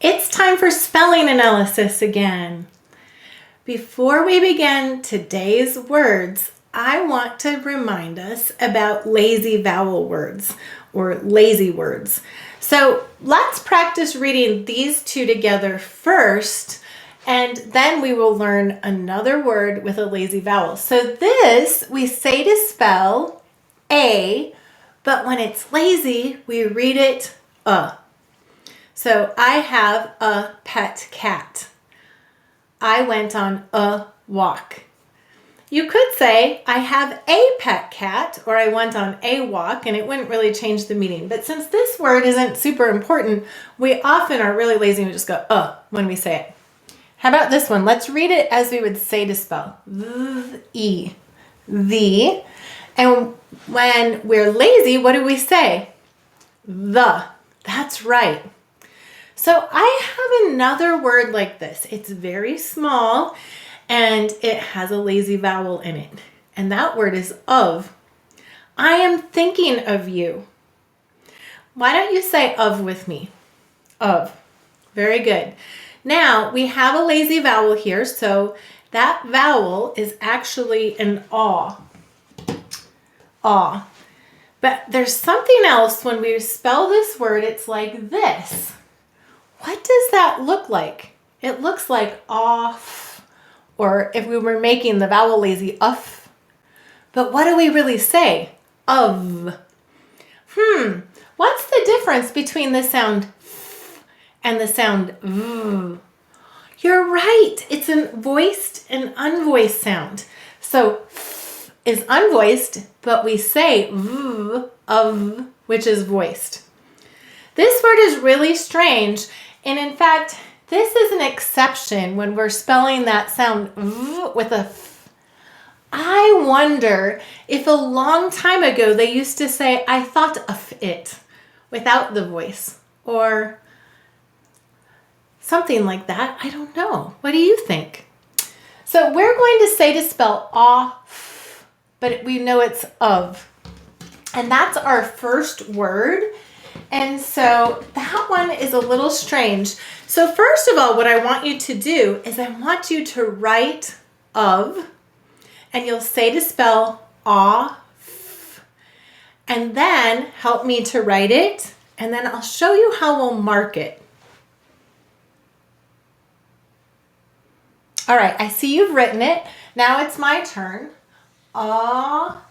It's time for spelling analysis again. Before we begin today's words, I want to remind us about lazy vowel words or lazy words. So let's practice reading these two together first, and then we will learn another word with a lazy vowel. So this we say to spell A, but when it's lazy, we read it So I have a pet cat. I went on a walk. You could say I have a pet cat, or I went on a walk, and it wouldn't really change the meaning. But since this word isn't super important, we often are really lazy and we just go when we say it. How about this one? Let's read it as we would say to spell. The. And when we're lazy, what do we say? The. That's right. So I have another word like this. It's very small and it has a lazy vowel in it. And that word is of. I am thinking of you. Why don't you say of with me? Of. Very good. Now we have a lazy vowel here, so that vowel is actually an aw. Aw. But there's something else when we spell this word, it's like this. What does that look like? It looks like off, or if we were making the vowel lazy, uff. But what do we really say? Of. What's the difference between the sound f and the sound v? You're right. It's a voiced and unvoiced sound. So f is unvoiced, but we say v, of, which is voiced. This word is really strange. And in fact, this is an exception when we're spelling that sound v with a f. I wonder if a long time ago they used to say, I thought of it, without the voice, or something like that. I don't know. What do you think? So we're going to say to spell off, but we know it's of. And that's our first word. And so that one is a little strange. So first of all, what I want you to do is I want you to write of, and you'll say to spell off, and then help me to write it, and then I'll show you how we'll mark it. All right, I see you've written it. Now it's my turn. Off.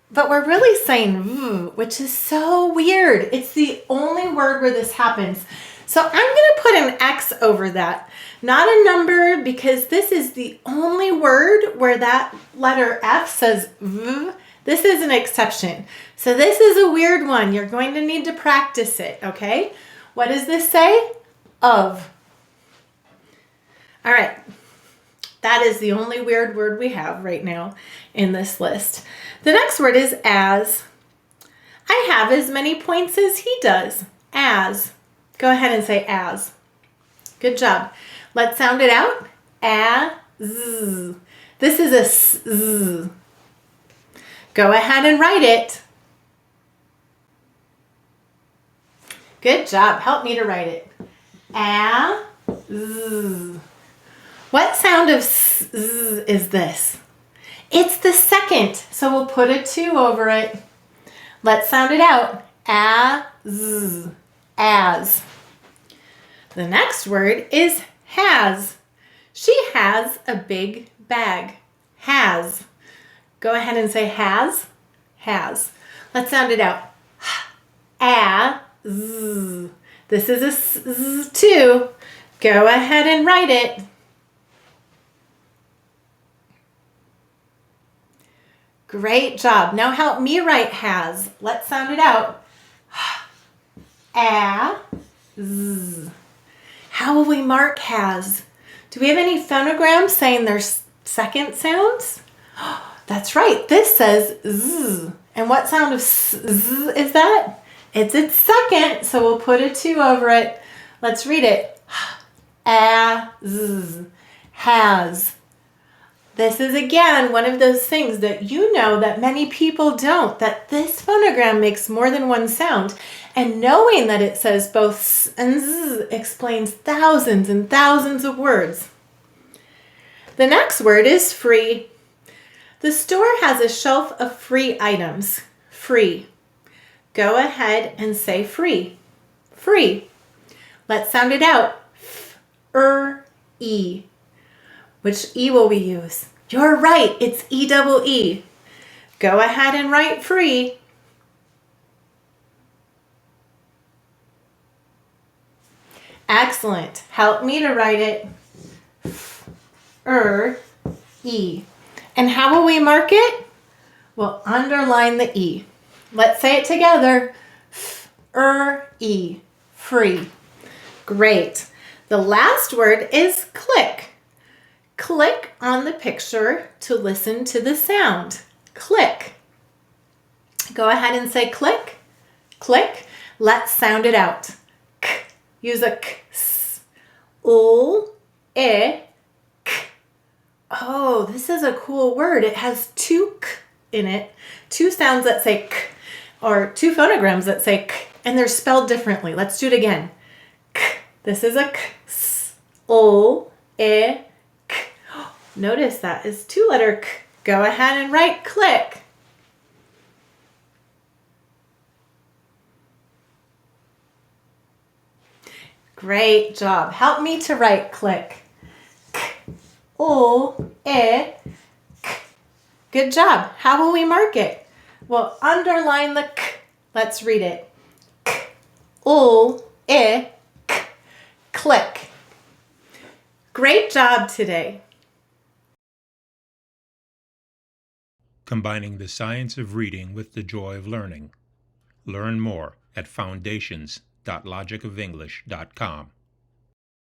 But we're really saying v, which is so weird. It's the only word where this happens. So I'm going to put an X over that, not a number, because this is the only word where that letter F says v. This is an exception. So this is a weird one. You're going to need to practice it, okay? What does this say? Of. All right. That is the only weird word we have right now in this list. The next word is as. I have as many points as he does. As. Go ahead and say as. Good job. Let's sound it out. As. This is a s. Go ahead and write it. Good job. Help me to write it. As. What sound of s is this? It's the second, so we'll put a 2 over it. Let's sound it out. As. As. The next word is has. She has a big bag. Has. Go ahead and say has. Has. Let's sound it out. As. This is a s too. Go ahead and write it. Great job. Now help me write has. Let's sound it out. As. How will we mark has? Do we have any phonograms saying there's second sounds? That's right. This says z. And what sound of z is that? It's its second, so we'll put a 2 over it. Let's read it. As. Has. This is, again, one of those things that you know that many people don't, that this phonogram makes more than one sound. And knowing that it says both s and z explains thousands and thousands of words. The next word is free. The store has a shelf of free items. Free. Go ahead and say free. Free. Let's sound it out. F-er-e. Which E will we use? You're right, it's E-double-E. Go ahead and write free. Excellent. Help me to write it. F-er-e. And how will we mark it? We'll underline the E. Let's say it together. F-er-e. Free. Great. The last word is click. Click on the picture to listen to the sound. Click. Go ahead and say click. Click. Let's sound it out. K. Use a k. S. Ul. E. K. Oh, this is a cool word. It has two k in it. Two sounds that say k, or two phonograms that say k, and they're spelled differently. Let's do it again. K. This is a k. S. Ul. E. K. Notice that is two-letter k. Go ahead and write click. Great job. Help me to write click. K. O. E. K. Good job. How will we mark it? We'll underline the k. Let's read it. K. O. E. K. Click. Great job today. Combining the science of reading with the joy of learning. Learn more at foundations.logicoфenglish.com.